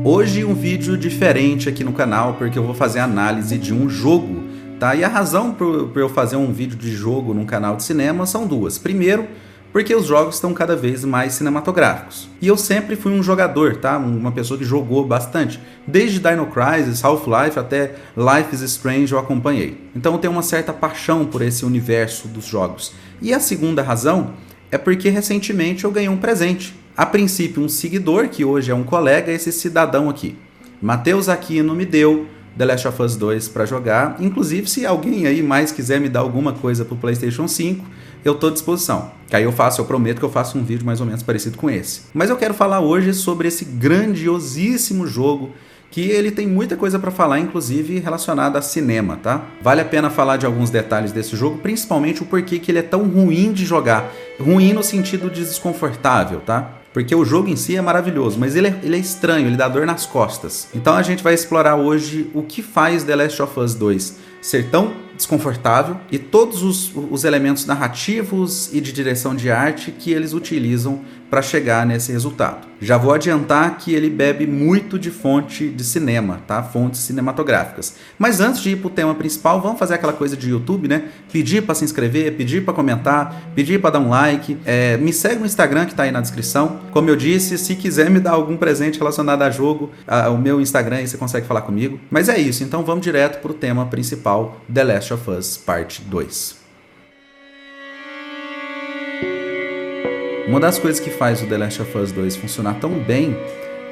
Hoje um vídeo diferente aqui no canal, porque eu vou fazer análise de um jogo, tá? E a razão por eu fazer um vídeo de jogo num canal de cinema são duas. Primeiro, porque os jogos estão cada vez mais cinematográficos. E eu sempre fui um jogador, tá? Uma pessoa que jogou bastante. Desde Dino Crisis, Half-Life até Life is Strange eu acompanhei. Então eu tenho uma certa paixão por esse universo dos jogos. E a segunda razão é porque recentemente eu ganhei um presente. A princípio um seguidor, que hoje é um colega, esse cidadão aqui. Matheus Aquino me deu The Last of Us 2 para jogar. Inclusive, se alguém aí mais quiser me dar alguma coisa pro PlayStation 5, eu tô à disposição. Que aí eu prometo que eu faço um vídeo mais ou menos parecido com esse. Mas eu quero falar hoje sobre esse grandiosíssimo jogo, que ele tem muita coisa para falar, inclusive relacionada a cinema, tá? Vale a pena falar de alguns detalhes desse jogo, principalmente o porquê que ele é tão ruim de jogar. Ruim no sentido de desconfortável, tá? Porque o jogo em si é maravilhoso, mas ele é estranho, ele dá dor nas costas. Então a gente vai explorar hoje o que faz The Last of Us 2 ser tão desconfortável e todos os elementos narrativos e de direção de arte que eles utilizam para chegar nesse resultado. Já vou adiantar que ele bebe muito de fonte de cinema, tá? Fontes cinematográficas. Mas antes de ir para o tema principal, vamos fazer aquela coisa de YouTube, né? Pedir para se inscrever, pedir para comentar, pedir para dar um like. Me segue no Instagram que está aí na descrição. Como eu disse, se quiser me dar algum presente relacionado a jogo, o meu Instagram aí você consegue falar comigo. Mas é isso, então vamos direto para o tema principal, The Last of Us Parte 2. Uma das coisas que faz o The Last of Us 2 funcionar tão bem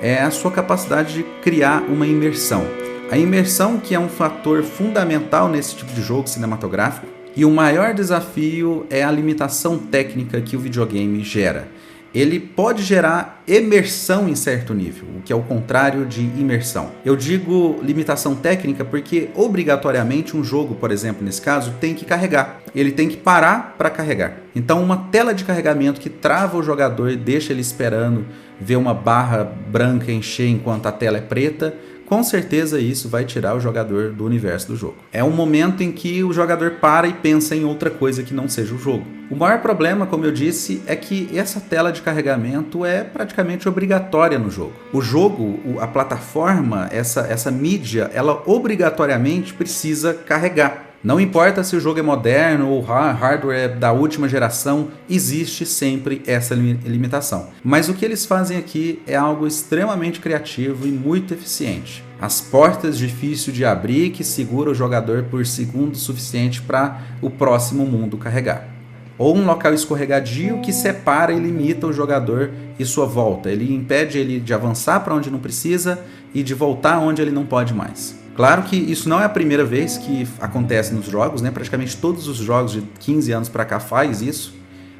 é a sua capacidade de criar uma imersão. A imersão que é um fator fundamental nesse tipo de jogo cinematográfico, e o maior desafio é a limitação técnica que o videogame gera. Ele pode gerar imersão em certo nível, o que é o contrário de imersão. Eu digo limitação técnica porque obrigatoriamente um jogo, por exemplo, nesse caso, tem que carregar. Ele tem que parar para carregar. Então uma tela de carregamento que trava o jogador e deixa ele esperando ver uma barra branca encher enquanto a tela é preta, com certeza isso vai tirar o jogador do universo do jogo. É um momento em que o jogador para e pensa em outra coisa que não seja o jogo. O maior problema, como eu disse, é que essa tela de carregamento é praticamente obrigatória no jogo. O jogo, a plataforma, essa mídia, ela obrigatoriamente precisa carregar. Não importa se o jogo é moderno ou hardware da última geração, existe sempre essa limitação. Mas o que eles fazem aqui é algo extremamente criativo e muito eficiente. As portas difíceis de abrir que segura o jogador por segundos suficiente para o próximo mundo carregar. Ou um local escorregadio que separa e limita o jogador e sua volta. Ele impede ele de avançar para onde não precisa e de voltar onde ele não pode mais. Claro que isso não é a primeira vez que acontece nos jogos, né? Praticamente todos os jogos de 15 anos para cá faz isso,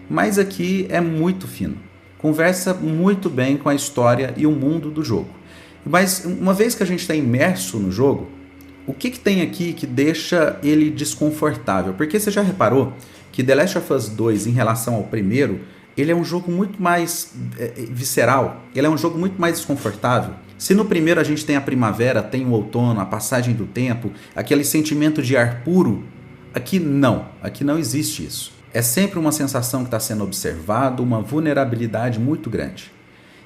mas aqui é muito fino. Conversa muito bem com a história e o mundo do jogo. Mas uma vez que a gente está imerso no jogo, o que tem aqui que deixa ele desconfortável? Porque você já reparou que The Last of Us 2, em relação ao primeiro, ele é um jogo muito mais visceral, ele é um jogo muito mais desconfortável. Se no primeiro a gente tem a primavera, tem o outono, a passagem do tempo, aquele sentimento de ar puro, aqui não existe isso. É sempre uma sensação que está sendo observado, uma vulnerabilidade muito grande.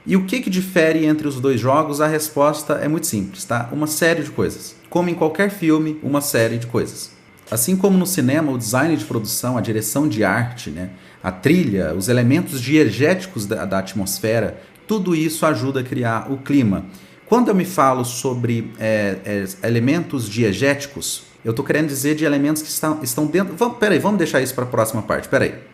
E o que difere entre os dois jogos? A resposta é muito simples, tá? Uma série de coisas. Como em qualquer filme, uma série de coisas. Assim como no cinema, o design de produção, a direção de arte, né? A trilha, os elementos diegéticos da atmosfera, tudo isso ajuda a criar o clima. Quando eu me falo sobre elementos diegéticos, eu estou querendo dizer de elementos que estão dentro... Vamos deixar isso para a próxima parte.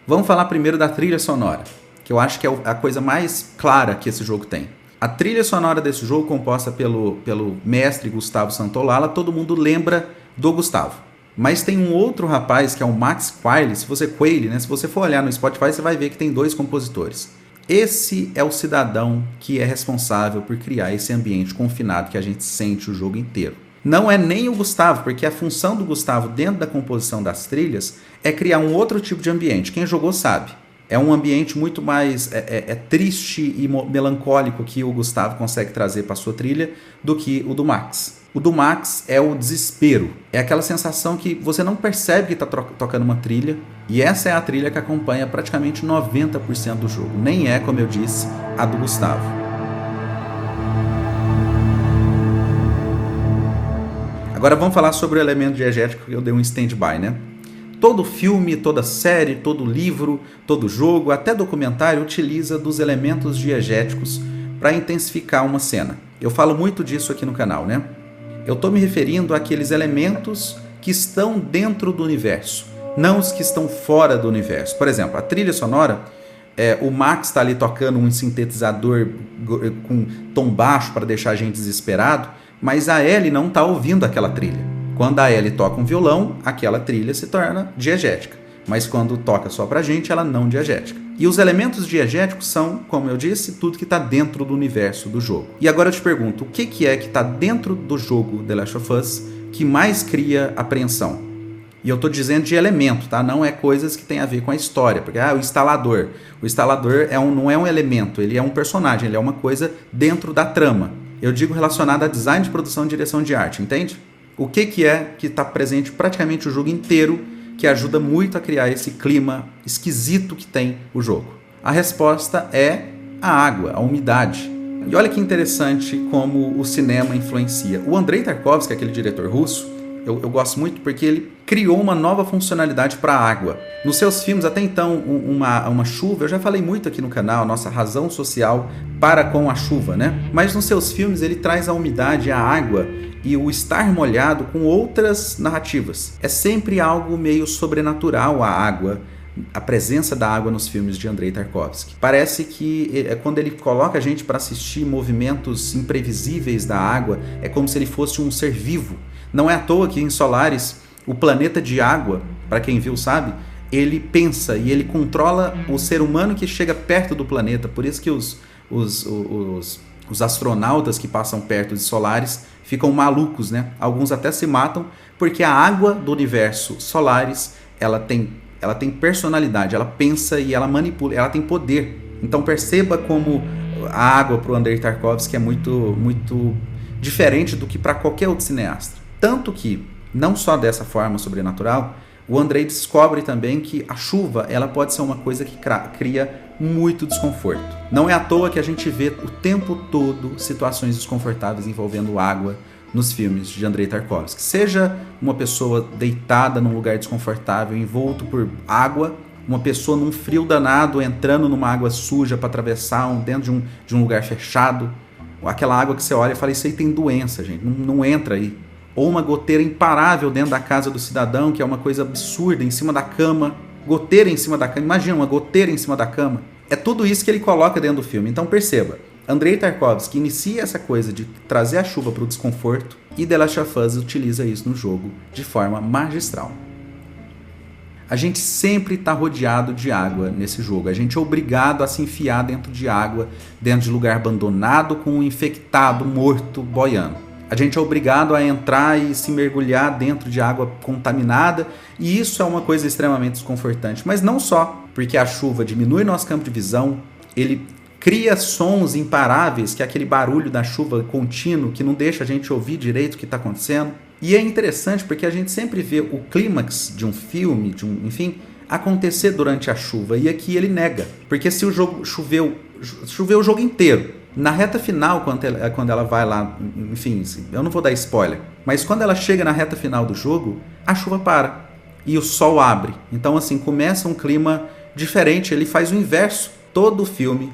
Vamos falar primeiro da trilha sonora, que eu acho que é a coisa mais clara que esse jogo tem. A trilha sonora desse jogo, composta pelo mestre Gustavo Santaolalla, todo mundo lembra do Gustavo. Mas tem um outro rapaz, que é o Max Quayle, se você for olhar no Spotify, você vai ver que tem 2 compositores. Esse é o cidadão que é responsável por criar esse ambiente confinado que a gente sente o jogo inteiro. Não é nem o Gustavo, porque a função do Gustavo dentro da composição das trilhas é criar um outro tipo de ambiente. Quem jogou sabe. É um ambiente muito mais triste e melancólico que o Gustavo consegue trazer para a sua trilha do que o do Max. O do Max é o desespero. É aquela sensação que você não percebe que está tocando uma trilha. E essa é a trilha que acompanha praticamente 90% do jogo. Nem é, como eu disse, a do Gustavo. Agora vamos falar sobre o elemento diegético que eu dei um stand-by, né? Todo filme, toda série, todo livro, todo jogo, até documentário utiliza dos elementos diegéticos para intensificar uma cena. Eu falo muito disso aqui no canal, né? Eu estou me referindo àqueles elementos que estão dentro do universo, não os que estão fora do universo. Por exemplo, a trilha sonora, o Max está ali tocando um sintetizador com tom baixo para deixar a gente desesperado, mas a Ellie não está ouvindo aquela trilha. Quando a Ellie toca um violão, aquela trilha se torna diegética. Mas quando toca só pra gente, ela não diegética. E os elementos diegéticos são, como eu disse, tudo que está dentro do universo do jogo. E agora eu te pergunto, o que é que está dentro do jogo The Last of Us que mais cria apreensão? E eu estou dizendo de elemento, tá? Não é coisas que tem a ver com a história. Porque, o instalador. O instalador não é um elemento, ele é um personagem, ele é uma coisa dentro da trama. Eu digo relacionado a design de produção e direção de arte, entende? O que é que está presente praticamente o jogo inteiro, que ajuda muito a criar esse clima esquisito que tem o jogo? A resposta é a água, a umidade. E olha que interessante como o cinema influencia. O Andrei Tarkovsky, aquele diretor russo, eu gosto muito porque ele criou uma nova funcionalidade para a água. Nos seus filmes, até então, uma chuva, eu já falei muito aqui no canal, nossa razão social para com a chuva, né? Mas nos seus filmes ele traz a umidade, a água e o estar molhado com outras narrativas. É sempre algo meio sobrenatural a água, a presença da água nos filmes de Andrei Tarkovsky. Parece que quando ele coloca a gente para assistir movimentos imprevisíveis da água, é como se ele fosse um ser vivo. Não é à toa que em Solaris, o planeta de água, para quem viu sabe, ele pensa e ele controla o ser humano que chega perto do planeta. Por isso que os astronautas que passam perto de Solaris ficam malucos, né? Alguns até se matam, porque a água do universo Solaris, ela tem personalidade, ela pensa e ela manipula, ela tem poder. Então perceba como a água para o Andrei Tarkovsky é muito, muito diferente do que para qualquer outro cineasta. Tanto que, não só dessa forma sobrenatural, o Andrei descobre também que a chuva ela pode ser uma coisa que cria muito desconforto. Não é à toa que a gente vê o tempo todo situações desconfortáveis envolvendo água nos filmes de Andrei Tarkovsky. Seja uma pessoa deitada num lugar desconfortável, envolto por água, uma pessoa num frio danado, entrando numa água suja para atravessar dentro de um lugar fechado. Aquela água que você olha e fala, isso aí tem doença, gente, não entra aí. Ou uma goteira imparável dentro da casa do cidadão, que é uma coisa absurda, em cima da cama. Goteira em cima da cama. Imagina, uma goteira em cima da cama. É tudo isso que ele coloca dentro do filme. Então perceba, Andrei Tarkovsky inicia essa coisa de trazer a chuva para o desconforto e The Last of Us utiliza isso no jogo de forma magistral. A gente sempre está rodeado de água nesse jogo. A gente é obrigado a se enfiar dentro de água, dentro de lugar abandonado com um infectado, morto, boiando. A gente é obrigado a entrar e se mergulhar dentro de água contaminada, e isso é uma coisa extremamente desconfortante. Mas não só, porque a chuva diminui nosso campo de visão, ele cria sons imparáveis, que é aquele barulho da chuva contínuo, que não deixa a gente ouvir direito o que está acontecendo. E é interessante porque a gente sempre vê o clímax de um filme, enfim, acontecer durante a chuva, e aqui ele nega. Porque se o jogo choveu o jogo inteiro, na reta final, quando ela vai lá, enfim, eu não vou dar spoiler, mas quando ela chega na reta final do jogo, a chuva para e o sol abre. Então, assim, começa um clima diferente, ele faz o inverso. Todo o filme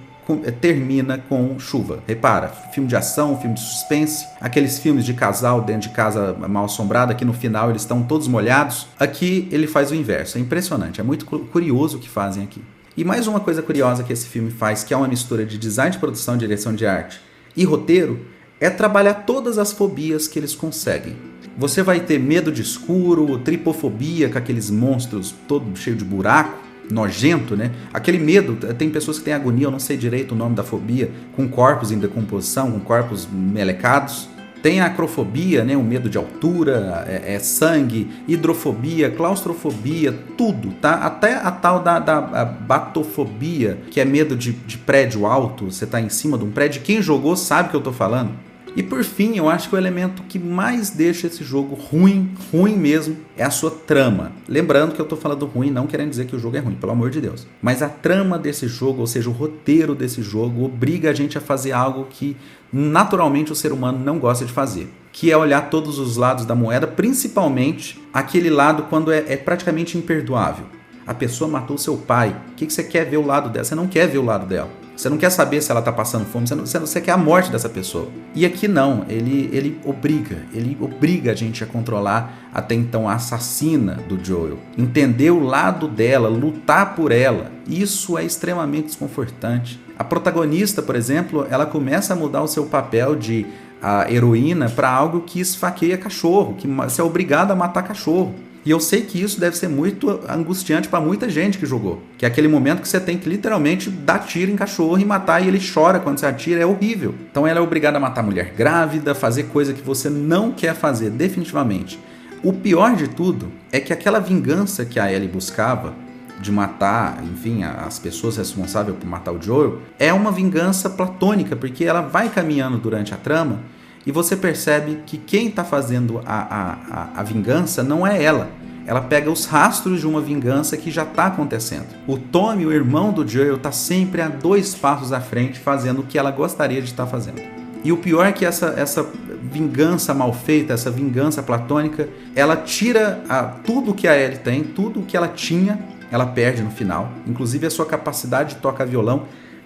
termina com chuva. Repara, filme de ação, filme de suspense, aqueles filmes de casal dentro de casa mal assombrada, que no final eles estão todos molhados. Aqui ele faz o inverso. É impressionante, é muito curioso o que fazem aqui. E mais uma coisa curiosa que esse filme faz, que é uma mistura de design de produção, direção de arte e roteiro, é trabalhar todas as fobias que eles conseguem. Você vai ter medo de escuro, tripofobia, com aqueles monstros todo cheio de buraco, nojento, né? Aquele medo, tem pessoas que têm agonia, eu não sei direito o nome da fobia, com corpos em decomposição, com corpos melecados. Tem a acrofobia, né? O medo de altura, sangue, hidrofobia, claustrofobia, tudo, tá? Até a tal da batofobia, que é medo de prédio alto, você tá em cima de um prédio. Quem jogou sabe o que eu tô falando. E por fim, eu acho que o elemento que mais deixa esse jogo ruim mesmo, é a sua trama. Lembrando que eu tô falando ruim, não querendo dizer que o jogo é ruim, pelo amor de Deus. Mas a trama desse jogo, ou seja, o roteiro desse jogo, obriga a gente a fazer algo que naturalmente o ser humano não gosta de fazer. que é olhar todos os lados da moeda, principalmente aquele lado quando é praticamente imperdoável. A pessoa matou seu pai. O que você quer ver o lado dela? Você não quer ver o lado dela. Você não quer saber se ela está passando fome, você quer a morte dessa pessoa. E aqui não, ele obriga a gente a controlar até então a assassina do Joel. Entender o lado dela, lutar por ela. Isso é extremamente desconfortante. A protagonista, por exemplo, ela começa a mudar o seu papel de a heroína para algo que esfaqueia cachorro, que você é obrigado a matar cachorro. E eu sei que isso deve ser muito angustiante para muita gente que jogou. Que é aquele momento que você tem que literalmente dar tiro em cachorro e matar, e ele chora quando você atira, é horrível. Então ela é obrigada a matar mulher grávida, fazer coisa que você não quer fazer, definitivamente. O pior de tudo é que aquela vingança que a Ellie buscava, de matar, enfim, as pessoas responsáveis por matar o Joel, é uma vingança platônica, porque ela vai caminhando durante a trama e você percebe que quem está fazendo a vingança não é ela. Ela pega os rastros de uma vingança que já está acontecendo. O Tommy, o irmão do Joel, está sempre a 2 passos à frente fazendo o que ela gostaria de estar fazendo. E o pior é que essa vingança mal feita, essa vingança platônica, ela tira tudo que a Ellie tem, tudo que ela tinha, ela perde no final, inclusive a sua capacidade de tocar violão,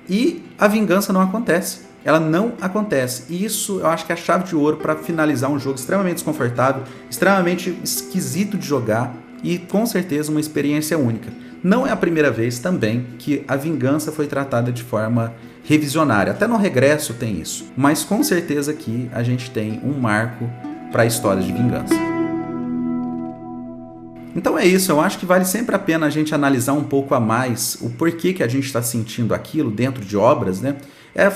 e a vingança não acontece. Ela não acontece. E isso eu acho que é a chave de ouro para finalizar um jogo extremamente desconfortável, extremamente esquisito de jogar e com certeza uma experiência única. Não é a primeira vez também que a vingança foi tratada de forma revisionária. Até no Regresso tem isso. Mas com certeza aqui a gente tem um marco para histórias de vingança. Então é isso, eu acho que vale sempre a pena a gente analisar um pouco a mais o porquê que a gente está sentindo aquilo dentro de obras, né?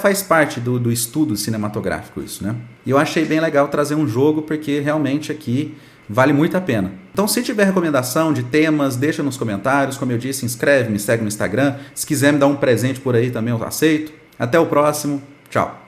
Faz parte do estudo cinematográfico isso, né? E eu achei bem legal trazer um jogo porque realmente aqui vale muito a pena. Então se tiver recomendação de temas, deixa nos comentários. Como eu disse, inscreve, me segue no Instagram. Se quiser me dar um presente por aí também eu aceito. Até o próximo, tchau!